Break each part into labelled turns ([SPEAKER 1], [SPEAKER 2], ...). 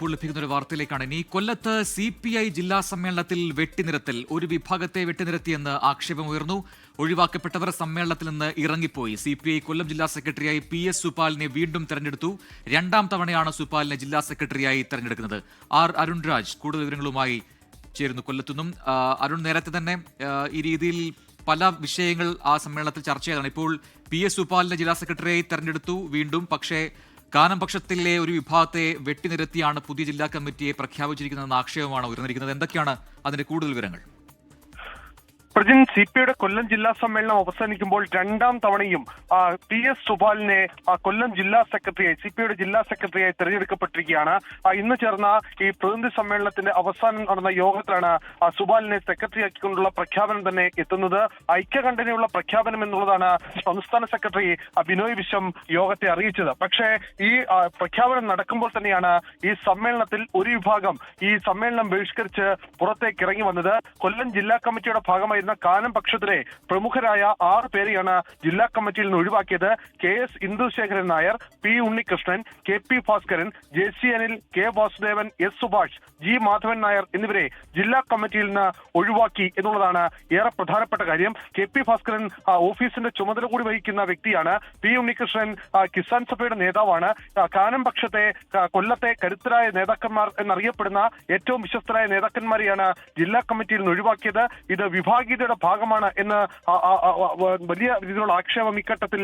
[SPEAKER 1] ഇപ്പോൾ ലഭിക്കുന്ന ഒരു വാർത്തയിലേക്കാണ് ഇനി. കൊല്ലത്ത് CPI ജില്ലാ സമ്മേളനത്തിൽ വെട്ടിനിരത്തൽ, ഒരു വിഭാഗത്തെ വെട്ടിനിരത്തിയെന്ന് ആക്ഷേപമുയർന്നു. ഒഴിവാക്കപ്പെട്ടവർ സമ്മേളനത്തിൽ നിന്ന് ഇറങ്ങിപ്പോയി. CPI കൊല്ലം ജില്ലാ സെക്രട്ടറിയായി PS സുപാലിനെ വീണ്ടും തെരഞ്ഞെടുത്തു. രണ്ടാം തവണയാണ് സുപാലിനെ ജില്ലാ സെക്രട്ടറിയായി തെരഞ്ഞെടുക്കുന്നത്. അരുൺ രാജ് കൂടുതൽ വിവരങ്ങളുമായി ചേരുന്നു കൊല്ലത്തുനിന്നും. അരുൺ, നേരത്തെ തന്നെ ഈ രീതിയിൽ പല വിഷയങ്ങൾ ആ സമ്മേളനത്തിൽ ചർച്ച ചെയ്തതാണ്. ഇപ്പോൾ PS സുപാലിനെ ജില്ലാ സെക്രട്ടറിയായി തെരഞ്ഞെടുത്തു വീണ്ടും. പക്ഷേ കാനം പക്ഷത്തിലെ ഒരു വിഭാഗത്തെ വെട്ടിനിരത്തിയാണ് പുതിയ ജില്ലാ കമ്മിറ്റിയെ പ്രഖ്യാപിച്ചിരിക്കുന്നതെന്ന ആക്ഷേപമാണ് ഉയർന്നിരിക്കുന്നത്. എന്തൊക്കെയാണ് അതിന്റെ കൂടുതൽ വിവരങ്ങൾ?
[SPEAKER 2] പ്രജിൻ, CPIയുടെ കൊല്ലം ജില്ലാ സമ്മേളനം അവസാനിക്കുമ്പോൾ രണ്ടാം തവണയും PS സുപാലിനെ കൊല്ലം ജില്ലാ സെക്രട്ടറിയായി, CPIയുടെ ജില്ലാ സെക്രട്ടറിയായി തെരഞ്ഞെടുക്കപ്പെട്ടിരിക്കുകയാണ്. ഇന്ന് ചേർന്ന ഈ പ്രതിനിധി സമ്മേളനത്തിന്റെ അവസാനം നടന്ന യോഗത്തിലാണ് സുപാലിനെ സെക്രട്ടറിയാക്കിക്കൊണ്ടുള്ള പ്രഖ്യാപനം തന്നെ എത്തുന്നത്. ഐക്യകണ്ഠേനയുള്ള പ്രഖ്യാപനം എന്നുള്ളതാണ് സംസ്ഥാന സെക്രട്ടറി ബിനോയ് വിശ്വം യോഗത്തെ അറിയിച്ചത്. പക്ഷേ ഈ പ്രഖ്യാപനം നടക്കുമ്പോൾ തന്നെയാണ് ഈ സമ്മേളനത്തിൽ ഒരു വിഭാഗം ഈ സമ്മേളനം ബഹിഷ്കരിച്ച് പുറത്തേക്ക് ഇറങ്ങി വന്നത്. കൊല്ലം ജില്ലാ കമ്മിറ്റിയുടെ ഭാഗമായി കാനം പക്ഷത്തിലെ പ്രമുഖരായ 6 പേരെയാണ് ജില്ലാ കമ്മിറ്റിയിൽ നിന്ന് ഒഴിവാക്കിയത്. KS Indusekharan Nair, P Unnikrishnan, KP Bhaskaran, JC Anil, K Vasudevan, S Subhash, G Madhavan Nair എന്നിവരെ ജില്ലാ കമ്മിറ്റിയിൽ നിന്ന് ഒഴിവാക്കി എന്നുള്ളതാണ് ഏറെ പ്രധാനപ്പെട്ട കാര്യം. KP ഭാസ്കരൻ ഓഫീസിന്റെ ചുമതല കൂടി വഹിക്കുന്ന വ്യക്തിയാണ്. P ഉണ്ണികൃഷ്ണൻ കിസാൻ സഭയുടെ നേതാവാണ്. കാനം പക്ഷത്തെ കൊല്ലത്തെ കരുത്തരായ നേതാക്കന്മാർ എന്നറിയപ്പെടുന്ന ഏറ്റവും വിശ്വസ്തരായ നേതാക്കന്മാരെയാണ് ജില്ലാ കമ്മിറ്റിയിൽ നിന്ന് ഒഴിവാക്കിയത്. ഇത് വിഭാഗീയതയുടെ ഭാഗമാണ് എന്ന് വലിയ രീതിയിലുള്ള ആക്ഷേപം ഇക്കട്ടത്തിൽ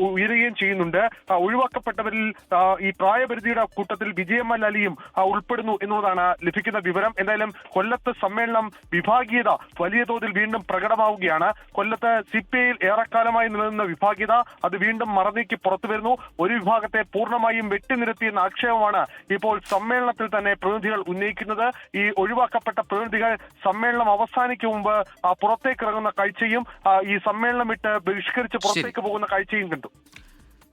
[SPEAKER 2] ഉയരുകയും ചെയ്യുന്നുണ്ട്. ഒഴിവാക്കപ്പെട്ടവരിൽ ഈ പ്രായപരിധിയുടെ കൂട്ടത്തിൽ വിജയമ്മൽ അലിയും ഉൾപ്പെടുന്നു എന്നുള്ളതാണ് ലഭിക്കുന്ന വിവരം. എന്തായാലും കൊല്ലത്ത് സമ്മേളനം വിഭാഗീയത വലിയ തോതിൽ വീണ്ടും പ്രകടമാവുകയാണ്. കൊല്ലത്ത് CPIയിൽ ഏറെക്കാലമായി നിലനിന്ന വിഭാഗീയത അത് വീണ്ടും മറനീക്കി പുറത്തു വരുന്നു. ഒരു വിഭാഗത്തെ പൂർണ്ണമായും വെട്ടിനിരത്തിയെന്ന ആക്ഷേപമാണ് ഇപ്പോൾ സമ്മേളനത്തിൽ തന്നെ പ്രതിനിധികൾ ഉന്നയിക്കുന്നത്. ഈ ഒഴിവാക്കപ്പെട്ട പ്രതിനിധികൾ സമ്മേളനം അവസാനിക്കും മുമ്പ് പുറത്തേക്ക് ഇറങ്ങുന്ന കാഴ്ചയും ഈ സമ്മേളനം വിട്ട് ബഹിഷ്കരിച്ച് പുറത്തേക്ക് പോകുന്ന കാഴ്ചയും കണ്ടു.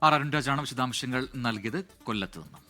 [SPEAKER 1] അരുൺ രാജാണ് വിശദാംശങ്ങൾ നൽകിയത് കൊല്ലത്ത് നിന്നും.